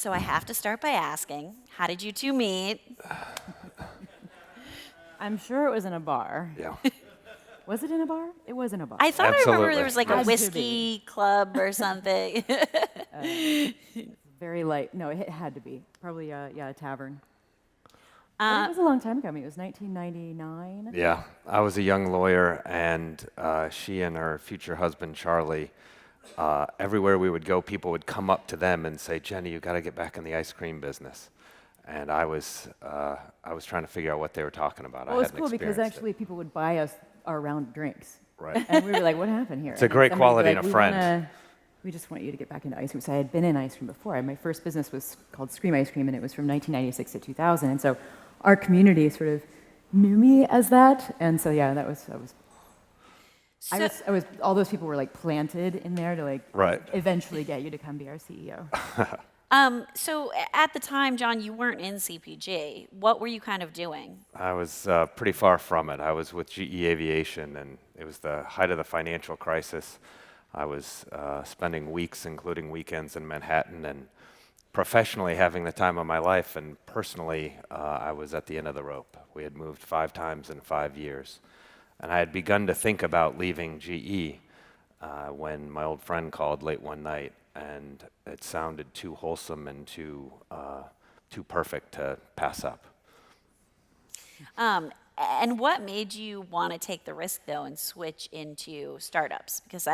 So I have to start by asking, how did you two meet? I'm sure it was in a bar. Yeah. Was it in a bar? It was in a bar. I thought I remember there was like a Had to be. whiskey club or something. Very light. No, it had to be. Probably, a tavern. But it was a long time ago. I mean, it was 1999. Yeah. I was a young lawyer, and she and her future husband, Charlie, everywhere we would go, people would come up to them and say, Jenny, you got to get back in the ice cream business. And I was trying to figure out what they were talking about. Well, I it was hadn't cool because experienced actually people would buy us our round of drinks. Right. And we were like, what happened here? It's a great quality in a friend. We just want you to get back into ice cream. So I had been in ice cream before. My first business was called Scream Ice Cream, and it was from 1996 to 2000. And so our community sort of knew me as that. And so, yeah, that was I was all those people were like planted in there to like eventually get you to come be our CEO. So at the time, John, you weren't in CPG. What were you kind of doing? I was pretty far from it. I was with GE Aviation, and it was the height of the financial crisis. I was spending weeks, including weekends, in Manhattan, and professionally having the time of my life, and personally, I was at the end of the rope. We had moved 5 times in 5 years, and I had begun to think about leaving GE when my old friend called late one night, and it sounded too wholesome and too perfect to pass up. And what made you want to take the risk, though, and switch into startups? Because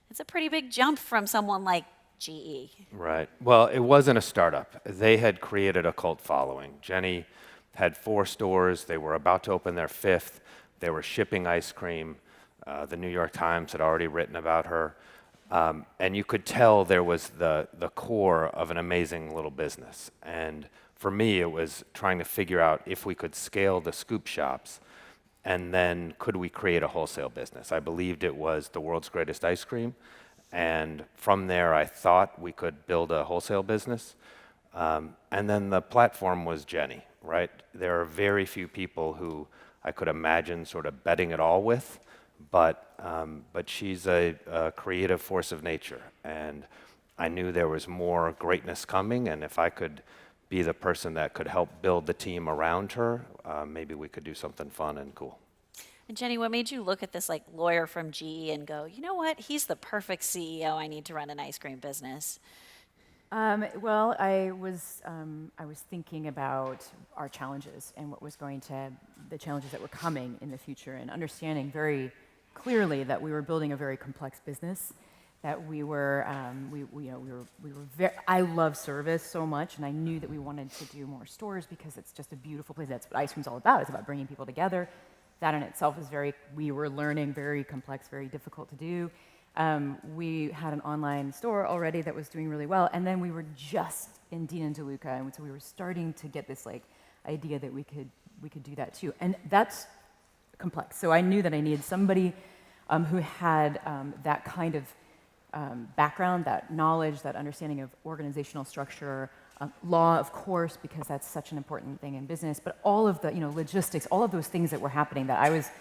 it's a pretty big jump from someone like GE. Right. Well, it wasn't a startup. They had created a cult following. Jeni had 4 stores. They were about to open their 5th. They were shipping ice cream. The New York Times had already written about her. And you could tell there was the core of an amazing little business. And for me, it was trying to figure out if we could scale the scoop shops, and then could we create a wholesale business. I believed it was the world's greatest ice cream. And from there, I thought we could build a wholesale business. And then the platform was Jeni, right? There are very few people who I could imagine sort of betting it all with, but she's a creative force of nature. And I knew there was more greatness coming, and if I could be the person that could help build the team around her, maybe we could do something fun and cool. And Jeni, what made you look at this like lawyer from GE and go, you know what, he's the perfect CEO, I need to run an ice cream business? Well, I was thinking about our challenges and the challenges that were coming in the future, and understanding very clearly that we were building a very complex business. That we were I love service so much, and I knew that we wanted to do more stores because it's just a beautiful place. That's what ice cream's all about. It's about bringing people together. That in itself is we were learning, very complex, very difficult to do. We had an online store already that was doing really well, and then we were just in Dean and DeLuca, and so we were starting to get this like idea that we could do that too, and that's complex. So I knew that I needed somebody who had that kind of background, that knowledge, that understanding of organizational structure, law, of course, because that's such an important thing in business, but all of the logistics, all of those things that were happening that I was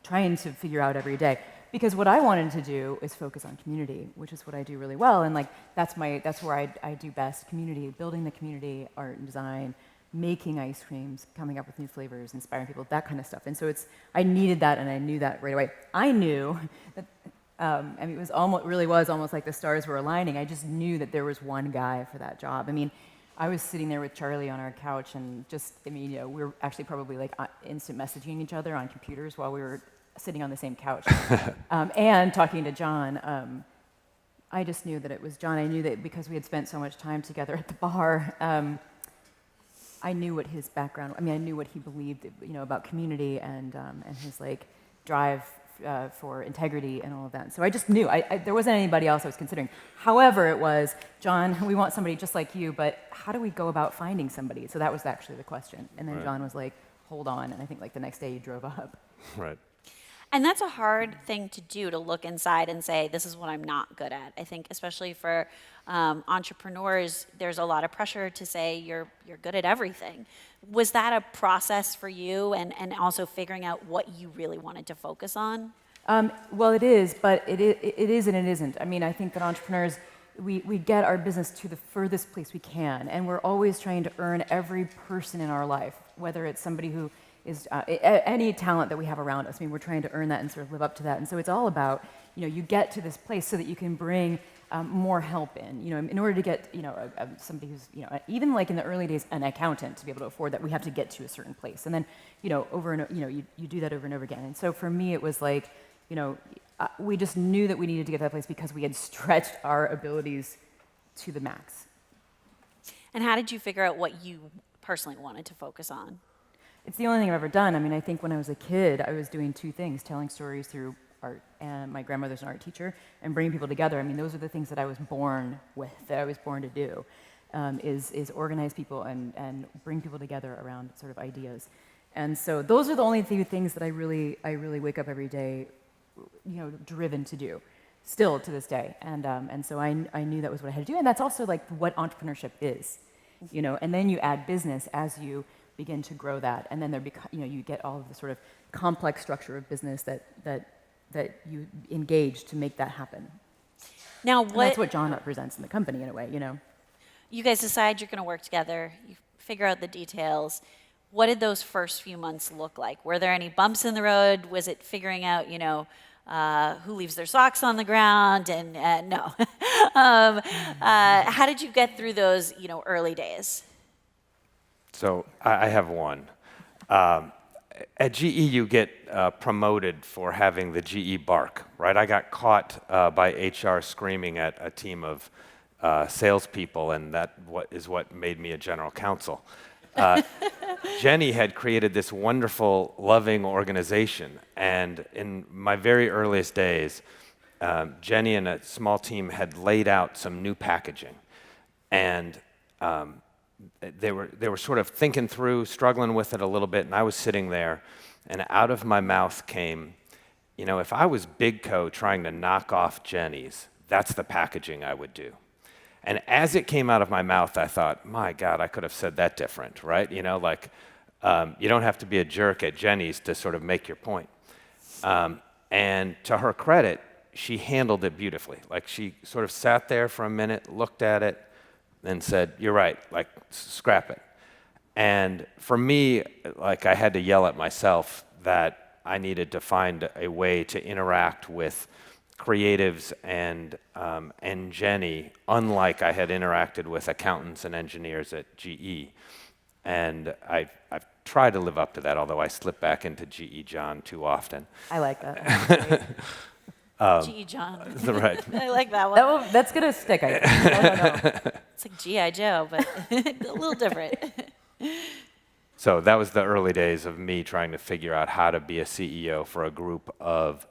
trying to figure out every day. Because what I wanted to do is focus on community, which is what I do really well, and like that's where I do best. Community, building the community, art and design, making ice creams, coming up with new flavors, inspiring people, that kind of stuff. And so I needed that, and I knew that right away. I knew that. It was almost like the stars were aligning. I just knew that there was one guy for that job. I mean, I was sitting there with Charlie on our couch, and we were actually probably like instant messaging each other on computers while we were sitting on the same couch and talking to John. I just knew that it was John. I knew that because we had spent so much time together at the bar. I knew what his background. I knew what he believed, about community and his like drive for integrity and all of that. So I just knew. There wasn't anybody else I was considering. However, it was, John, we want somebody just like you, but how do we go about finding somebody? So that was actually the question. And then John was like, hold on. And I think like the next day he drove up. Right. And that's a hard thing to do, to look inside and say, this is what I'm not good at. I think especially for entrepreneurs, there's a lot of pressure to say you're good at everything. Was that a process for you, and also figuring out what you really wanted to focus on? Well, it is, but it is and it isn't. I think that entrepreneurs we get our business to the furthest place we can, and we're always trying to earn every person in our life, whether it's somebody who is any talent that we have around us. I mean, we're trying to earn that and sort of live up to that. And so it's all about, you get to this place so that you can bring more help in. In order to get, somebody who's, even like in the early days, an accountant to be able to afford that, we have to get to a certain place. And then, over and you do that over and over again. And so for me, it was like, we just knew that we needed to get to that place because we had stretched our abilities to the max. And how did you figure out what you personally wanted to focus on? It's the only thing I've ever done. I mean, I think when I was a kid, I was doing two things: telling stories through art, and my grandmother's an art teacher, and bringing people together. I mean, those are the things that I was born with, that I was born to do, is organize people and bring people together around sort of ideas. And so those are the only two things that I really wake up every day, driven to do, still to this day. And so I knew that was what I had to do, and that's also like what entrepreneurship is, And then you add business as you begin to grow that, and then you get all of the sort of complex structure of business that you engage to make that happen. Now, And that's what John represents in the company in a way, You guys decide you're going to work together. You figure out the details. What did those first few months look like? Were there any bumps in the road? Was it figuring out, who leaves their socks on the ground? And no. How did you get through those, early days? So I have one. At GE, you get promoted for having the GE bark, right? I got caught by HR screaming at a team of salespeople, and that is what made me a general counsel. Jeni had created this wonderful, loving organization, and in my very earliest days, Jeni and a small team had laid out some new packaging, and they were sort of thinking through, struggling with it a little bit, and I was sitting there, and out of my mouth came, if I was Big Co trying to knock off Jeni's, that's the packaging I would do. And as it came out of my mouth, I thought, my God, I could have said that different, right? You don't have to be a jerk at Jeni's to sort of make your point. And to her credit, she handled it beautifully. Like, she sort of sat there for a minute, looked at it, and said, you're right, like, scrap it. And for me, like, I had to yell at myself that I needed to find a way to interact with creatives and Jeni, unlike I had interacted with accountants and engineers at GE. And I've tried to live up to that, although I slip back into GE John too often. I like that. GE John. Right. I like that one. That's going to stick, I think. No. It's like G.I. Joe, but a little different. So that was the early days of me trying to figure out how to be a CEO for a group of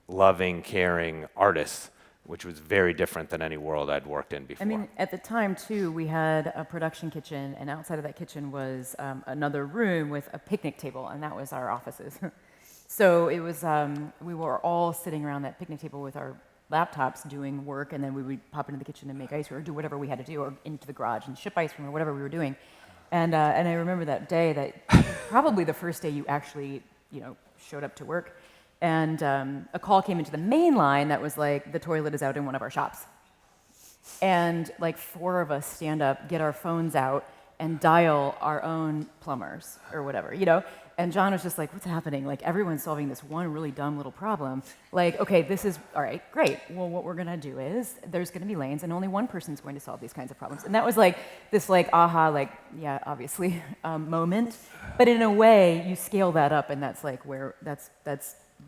loving, caring artists, which was very different than any world I'd worked in before. I mean, at the time, too, we had a production kitchen, and outside of that kitchen was another room with a picnic table, and that was our offices. So it was, we were all sitting around that picnic table with our laptops doing work, and then we would pop into the kitchen and make ice cream or do whatever we had to do, or into the garage and ship ice cream or whatever we were doing. And I remember that day, that probably the first day you actually, showed up to work. And a call came into the main line that was like, the toilet is out in one of our shops. And like 4 of us stand up, get our phones out, and dial our own plumbers or whatever, And John was just like, what's happening? Like, everyone's solving this one really dumb little problem. Like, okay, this is, all right, great. Well, what we're going to do is there's going to be lanes, and only one person's going to solve these kinds of problems. And that was like this like aha, like, yeah, obviously, moment. But in a way, you scale that up, and that's like where, that's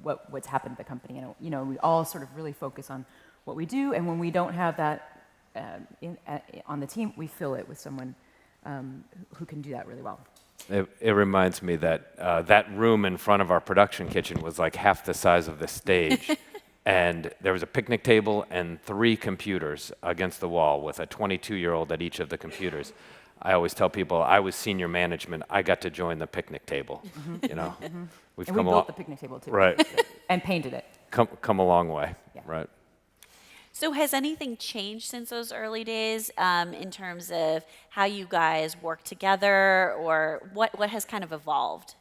what's happened to the company. We all sort of really focus on what we do, and when we don't have that on the team, we fill it with someone who can do that really well. It reminds me that that room in front of our production kitchen was like half the size of the stage. And there was a picnic table and 3 computers against the wall with a 22-year-old at each of the computers. I always tell people I was senior management. I got to join the picnic table. We've and we built the picnic table too. Right. And painted it. Come a long way. Yeah. Right. So has anything changed since those early days in terms of how you guys work together, or what has kind of evolved?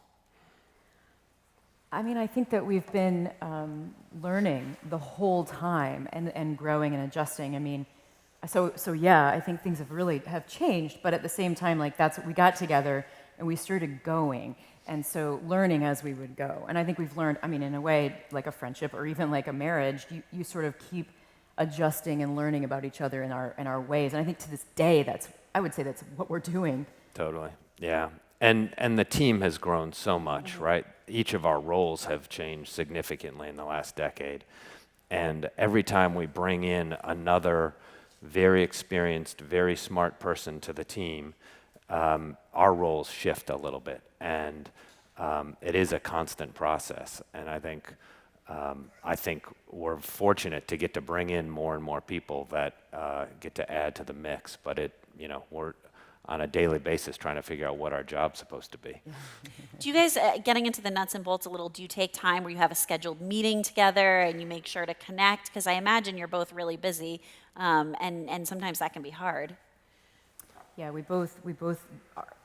I mean, I think that we've been learning the whole time and growing and adjusting. I mean, So yeah, I think things have changed, but at the same time, like that's what we got together and we started going. And so learning as we would go. And I think we've learned, I mean, in a way, like a friendship or even like a marriage, you sort of keep adjusting and learning about each other in our ways. And I think to this day, I would say that's what we're doing. Totally. Yeah. And the team has grown so much, right? Each of our roles have changed significantly in the last decade. And every time we bring in another very experienced, very smart person to the team, our roles shift a little bit. And it is a constant process. And I think we're fortunate to get to bring in more and more people that get to add to the mix. But we're on a daily basis trying to figure out what our job's supposed to be. Do you guys, getting into the nuts and bolts a little, do you take time where you have a scheduled meeting together and you make sure to connect? Because I imagine you're both really busy, and sometimes that can be hard. Yeah, we both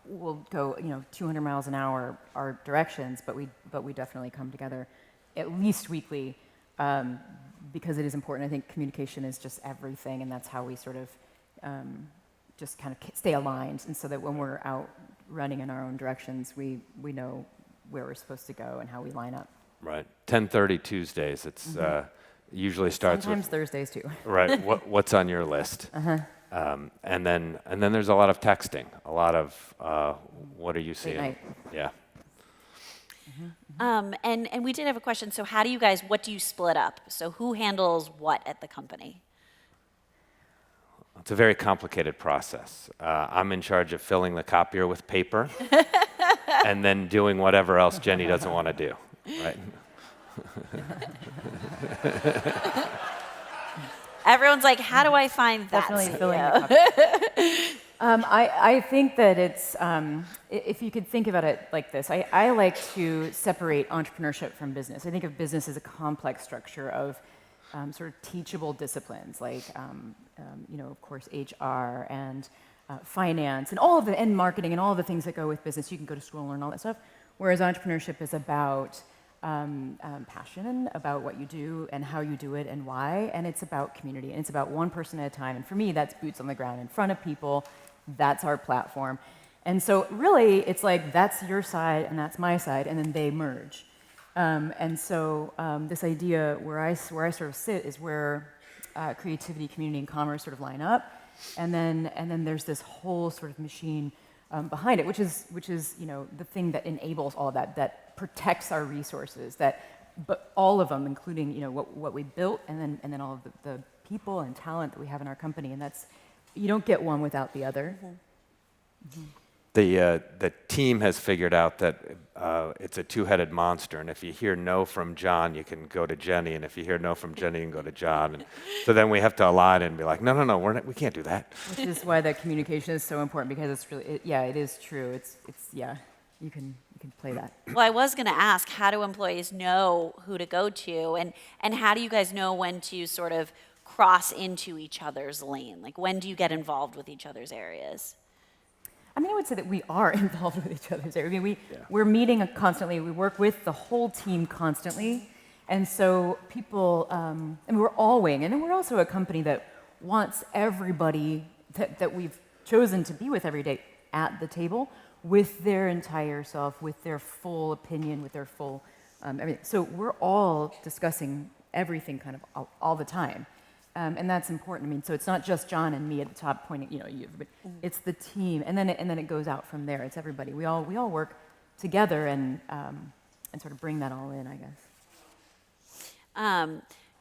will go 200 miles an hour our directions, but we definitely come together at least weekly because it is important. I think communication is just everything, and that's how we sort of just kind of stay aligned, and so that when we're out running in our own directions, we know where we're supposed to go and how we line up. Right. 10:30 Tuesdays. It's usually starts Sometimes with Thursdays too. right. What's on your list? And then there's a lot of texting. A lot of what are you seeing? night. Yeah. And we did have a question. So what do you split up? So who handles what at the company? It's a very complicated process. I'm in charge of filling the copier with paper and then doing whatever else Jeni doesn't want to do, right? Everyone's like, how do I find that? Definitely CEO? filling the cup. I think that it's, if you could think about it like this, I like to separate entrepreneurship from business. I think of business as a complex structure of sort of teachable disciplines like, of course, HR and finance and marketing and all of the things that go with business. You can go to school and learn all that stuff. Whereas entrepreneurship is about passion, about what you do and how you do it and why, and it's about community, and it's about one person at a time. And for me, that's boots on the ground in front of people. That's our platform. And so really, it's like that's your side and that's my side, and then they merge. And so this idea where I sort of sit is where creativity, community, and commerce sort of line up, and then there's this whole sort of machine behind it, which is the thing that enables all of that protects our resources, but all of them, including what we built, and then all of the people and talent that we have in our company, and that's you don't get one without the other. Mm-hmm. The team has figured out that it's a two-headed monster, and if you hear no from John, you can go to Jeni, and if you hear no from Jeni, you can go to John. And so then we have to align and be like, no, we can't do that. Which is why that communication is so important, because it's really, it is true. It's you can play that. Well, I was going to ask, how do employees know who to go to, and how do you guys know when to sort of cross into each other's lane? Like, when do you get involved with each other's areas? I mean, I would say that we are involved with each other's area. I mean, we're meeting constantly. We work with the whole team constantly. And so people, we're all wing. And then we're also a company that wants everybody that we've chosen to be with every day at the table with their entire self, with their full opinion, with their full everything. So we're all discussing everything kind of all the time. And that's important. I mean, so it's not just John and me at the top pointing, but it's the team, and then it goes out from there. It's everybody. We all work together and sort of bring that all in, I guess.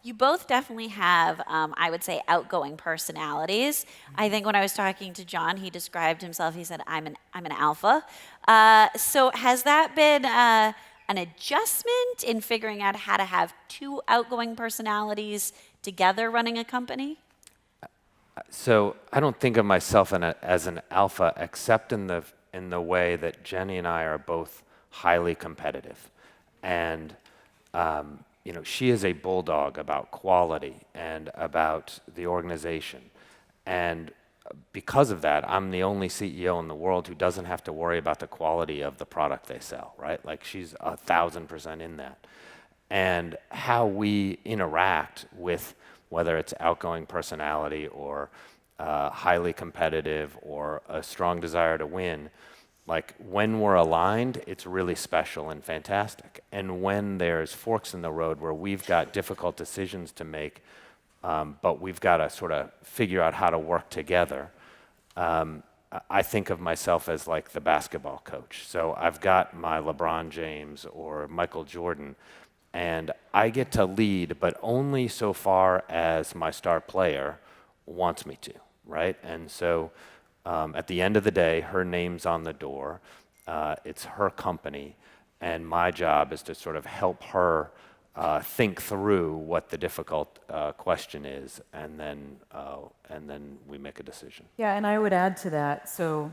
You both definitely have, I would say, outgoing personalities. I think when I was talking to John, he described himself. He said, "I'm an alpha." So has that been an adjustment in figuring out how to have two outgoing personalities together running a company? So I don't think of myself as an alpha, except in the way that Jeni and I are both highly competitive, and she is a bulldog about quality and about the organization, and because of that, I'm the only CEO in the world who doesn't have to worry about the quality of the product they sell, right? Like, she's 1,000% in that. And how we interact with, whether it's outgoing personality or highly competitive or a strong desire to win, like when we're aligned, it's really special and fantastic. And when there's forks in the road where we've got difficult decisions to make, but we've got to sort of figure out how to work together, I think of myself as like the basketball coach. So I've got my LeBron James or Michael Jordan, and I get to lead, but only so far as my star player wants me to, right? And so at the end of the day, her name's on the door. It's her company, and my job is to sort of help her think through what the difficult question is, and then we make a decision. Yeah, and I would add to that, so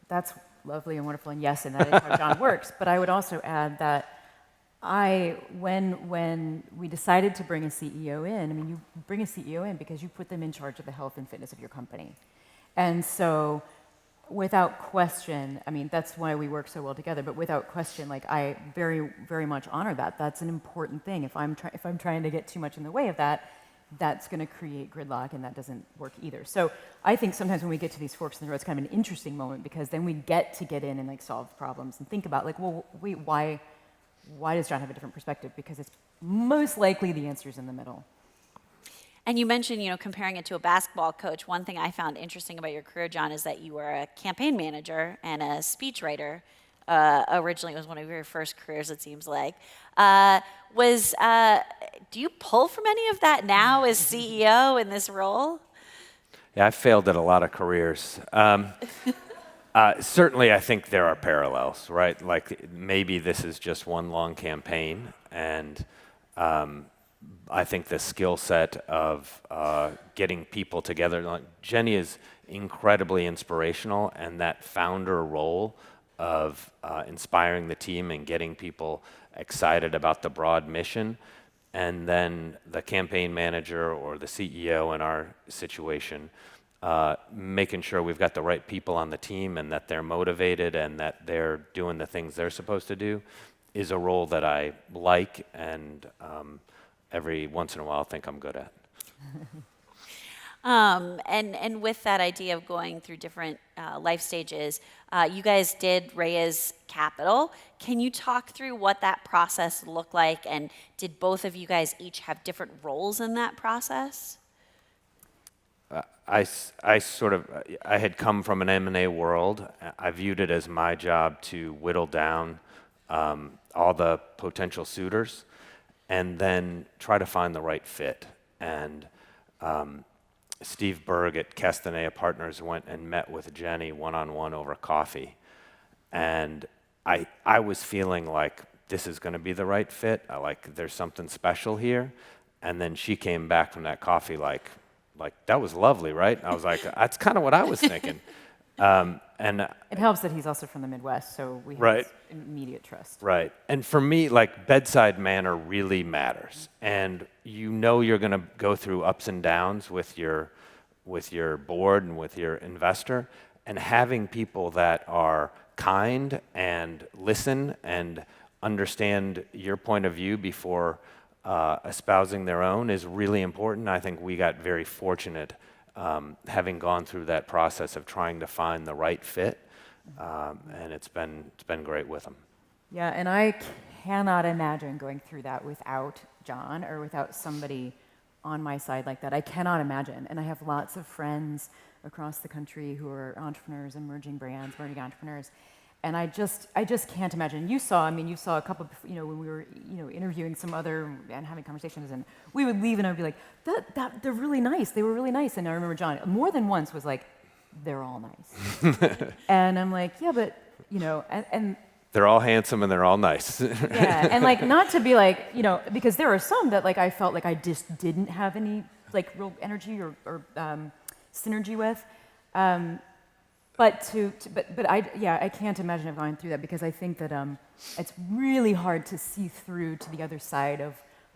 that's lovely and wonderful, and yes, and that is how John works, but I would also add that when we decided to bring a CEO in, I mean, you bring a CEO in because you put them in charge of the health and fitness of your company. And so without question, I mean, that's why we work so well together, but without question, like I very, very much honor that. That's an important thing. If I'm trying to get too much in the way of that, that's going to create gridlock, and that doesn't work either. So I think sometimes when we get to these forks in the road, it's kind of an interesting moment, because then we get in and like solve problems and think about like, well, wait, why does John have a different perspective? Because it's most likely the answer's in the middle. And you mentioned, comparing it to a basketball coach. One thing I found interesting about your career, John, is that you were a campaign manager and a speechwriter. Originally, it was one of your first careers, it seems like. Do you pull from any of that now as CEO in this role? Yeah, I failed at a lot of careers. Certainly, I think there are parallels, right? Like maybe this is just one long campaign, and I think the skill set of getting people together. Like Jeni is incredibly inspirational, and that founder role of inspiring the team and getting people excited about the broad mission, and then the campaign manager or the CEO in our situation, making sure we've got the right people on the team and that they're motivated and that they're doing the things they're supposed to do, is a role that I like and every once in a while think I'm good at. And with that idea of going through different life stages, you guys did raise capital. Can you talk through what that process looked like, and did both of you guys each have different roles in that process? I had come from an M&A world. I viewed it as my job to whittle down all the potential suitors and then try to find the right fit. And Steve Berg at Castanea Partners went and met with Jeni one-on-one over coffee. And I was feeling like this is going to be the right fit. There's something special here. And then she came back from that coffee like that was lovely, right? I was like, that's kind of what I was thinking. And it helps that he's also from the Midwest, so we have right. Immediate trust. Right. And for me, like bedside manner really matters. And you're going to go through ups and downs with your board and with your investor, and having people that are kind and listen and understand your point of view before espousing their own is really important. I think we got very fortunate having gone through that process of trying to find the right fit, and it's been great with them. Yeah, and I cannot imagine going through that without John or without somebody on my side like that. I cannot imagine. And I have lots of friends across the country who are entrepreneurs, emerging brands, emerging entrepreneurs. And I just can't imagine. You saw a couple, when we were, interviewing some other and having conversations, and we would leave, and I would be like, they're really nice. They were really nice. And I remember John more than once was like, they're all nice. And I'm like, yeah, but and they're all handsome and they're all nice. Yeah, and like not to be like, because there are some that like I felt like I just didn't have any like real energy or synergy with. But I can't imagine I've gone through that, because I think that it's really hard to see through to the other side of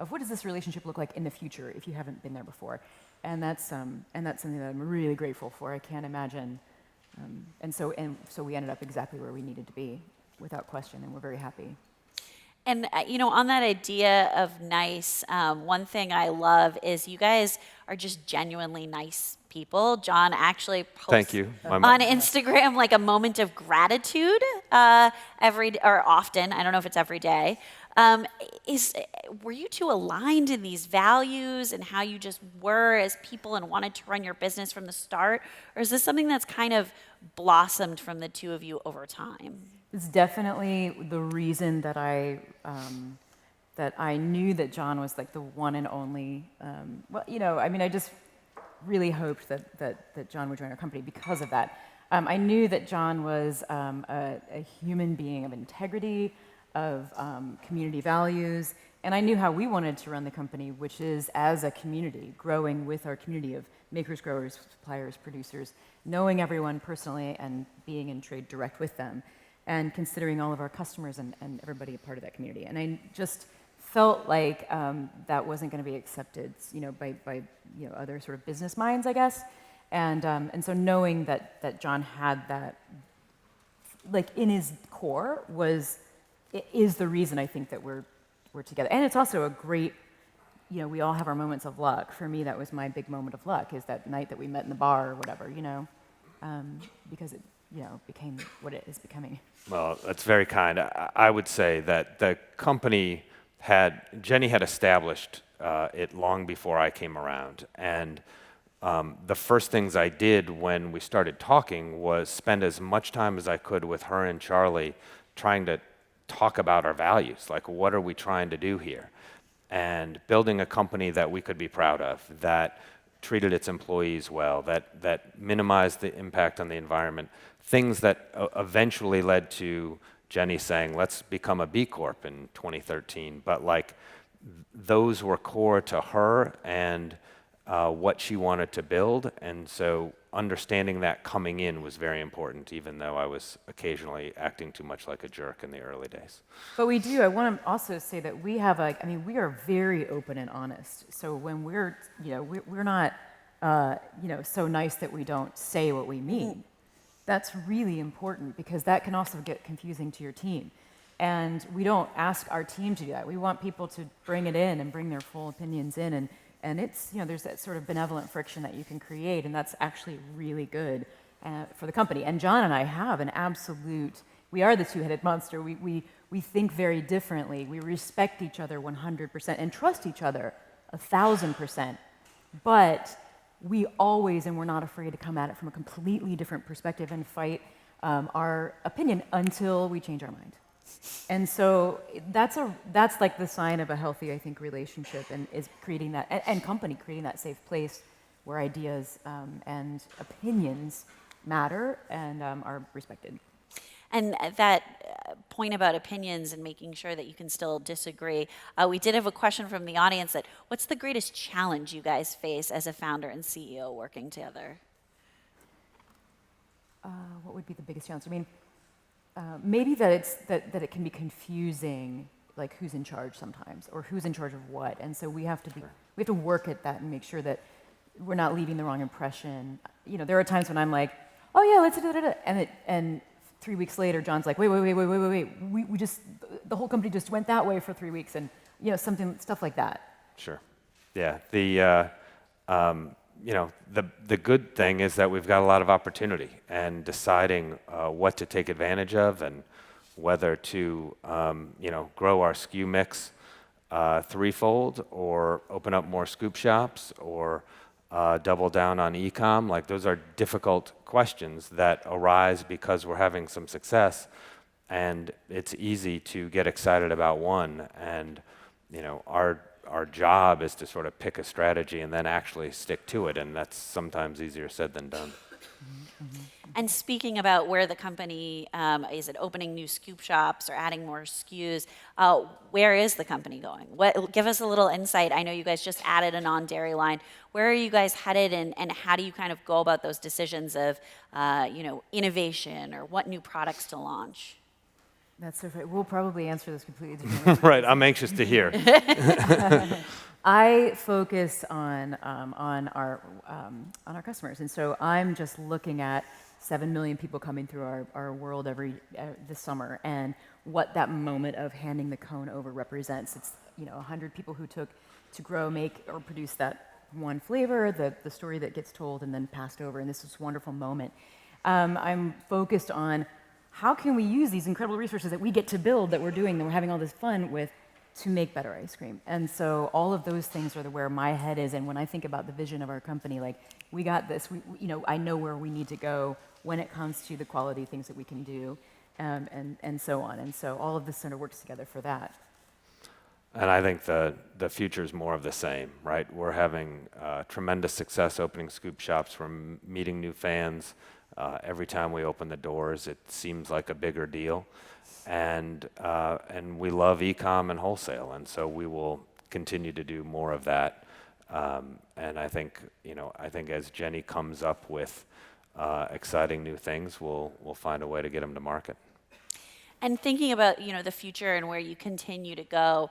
what does this relationship look like in the future if you haven't been there before, and that's something that I'm really grateful for. I can't imagine, and so we ended up exactly where we needed to be, without question, and we're very happy. And on that idea of nice, one thing I love is you guys are just genuinely nice people. John actually posts Thank you. on Instagram like a moment of gratitude or often. I don't know if it's every day. Were you two aligned in these values and how you just were as people and wanted to run your business from the start? Or is this something that's kind of blossomed from the two of you over time? It's definitely the reason that I knew that John was like the one and only. I just really hoped that John would join our company because of that. I knew that John was a human being of integrity, of community values, and I knew how we wanted to run the company, which is as a community, growing with our community of makers, growers, suppliers, producers, knowing everyone personally and being in trade direct with them, and considering all of our customers and everybody a part of that community. And I just felt like that wasn't going to be accepted, by other sort of business minds, I guess. And so knowing that John had that, like in his core, is the reason I think that we're together. And it's also a great, we all have our moments of luck. For me, that was my big moment of luck, is that night that we met in the bar or whatever, because it, became what it is becoming. Well, that's very kind. I would say that the company Jeni had established it long before I came around. And the first things I did when we started talking was spend as much time as I could with her and Charlie trying to talk about our values, like what are we trying to do here? And building a company that we could be proud of, that treated its employees well, that minimized the impact on the environment, things that eventually led to Jeni saying, let's become a B Corp in 2013. But like those were core to her and what she wanted to build. And so understanding that coming in was very important, even though I was occasionally acting too much like a jerk in the early days. But I want to also say that we have we are very open and honest. So when we're not, so nice that we don't say what we mean. That's really important because that can also get confusing to your team. And we don't ask our team to do that. We want people to bring it in and bring their full opinions in. And it's, there's that sort of benevolent friction that you can create, and that's actually really good for the company. And John and I have an absolute, we are the two-headed monster. We think very differently. We respect each other 100% and trust each other 1,000%. But we always, and we're not afraid to come at it from a completely different perspective and fight our opinion until we change our mind. And so that's like the sign of a healthy, I think, relationship, and is creating that, and company creating that safe place where ideas and opinions matter and are respected. And that point about opinions and making sure that you can still disagree, we did have a question from the audience that, what's the greatest challenge you guys face as a founder and CEO working together? What would be the biggest challenge? I mean, maybe that it can be confusing, like who's in charge sometimes, or who's in charge of what, and so we have to work at that and make sure that we're not leaving the wrong impression. There are times when I'm like, oh yeah, let's do it, and 3 weeks later, John's like, wait, we just, the whole company just went that way for 3 weeks, and stuff like that. Sure. Yeah. The good thing is that we've got a lot of opportunity, and deciding what to take advantage of and whether to grow our SKU mix threefold, or open up more scoop shops, or double down on e-com. Like, those are difficult questions that arise because we're having some success, and it's easy to get excited about one. And our job is to sort of pick a strategy and then actually stick to it, and that's sometimes easier said than done. And speaking about where the company, is it opening new scoop shops or adding more SKUs? Where is the company going? Give us a little insight. I know you guys just added a non-dairy line. Where are you guys headed, and how do you kind of go about those decisions of, innovation or what new products to launch? That's so funny. We'll probably answer this completely differently. Right, I'm anxious to hear. I focus on our customers, and so I'm just looking at 7 million people coming through our world this summer, and what that moment of handing the cone over represents. It's 100 people who took to grow, make, or produce that one flavor, the story that gets told and then passed over, and this is a wonderful moment. I'm focused on how can we use these incredible resources that we get to build, that we're doing, that we're having all this fun with, to make better ice cream. And so all of those things are where my head is. And when I think about the vision of our company, like, we got this. I know where we need to go when it comes to the quality things that we can do, and so on. And so all of this sort of works together for that. And I think the future is more of the same, right? We're having tremendous success opening scoop shops. We're meeting new fans. Every time we open the doors, it seems like a bigger deal. And we love e-com and wholesale, and so we will continue to do more of that. And I think as Jeni comes up with exciting new things, we'll find a way to get them to market. And thinking about the future and where you continue to go,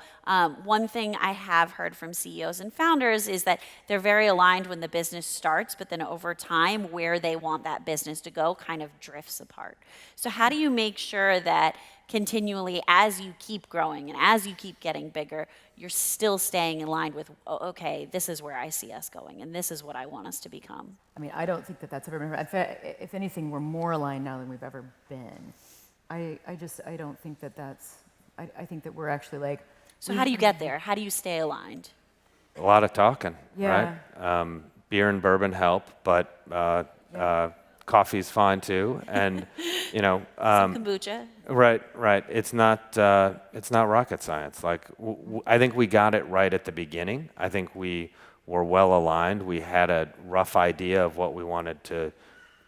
one thing I have heard from CEOs and founders is that they're very aligned when the business starts, but then over time, where they want that business to go kind of drifts apart. So how do you make sure that continually, as you keep growing and as you keep getting bigger, you're still staying in line with, oh, okay, this is where I see us going, and this is what I want us to become? I mean, I don't think that that's ever been. If anything, we're more aligned now than we've ever been. I don't think that that's. I think that we're actually like. So how do you get there? How do you stay aligned? A lot of talking, Yeah. right? Beer and bourbon help, but coffee's fine too, and Some kombucha. Right. It's not rocket science. Like I think we got it right at the beginning. I think we were well aligned. We had a rough idea of what we wanted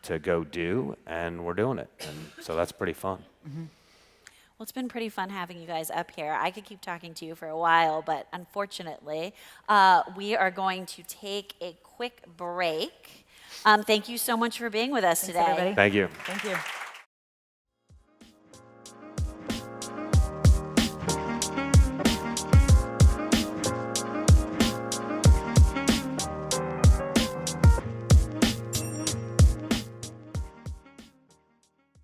to go do, and we're doing it. And so that's pretty fun. Mm-hmm. Well, it's been pretty fun having you guys up here. I could keep talking to you for a while, but unfortunately, we are going to take a quick break. Thank you so much for being with us Thanks, today. everybody. Thank you. Thank you.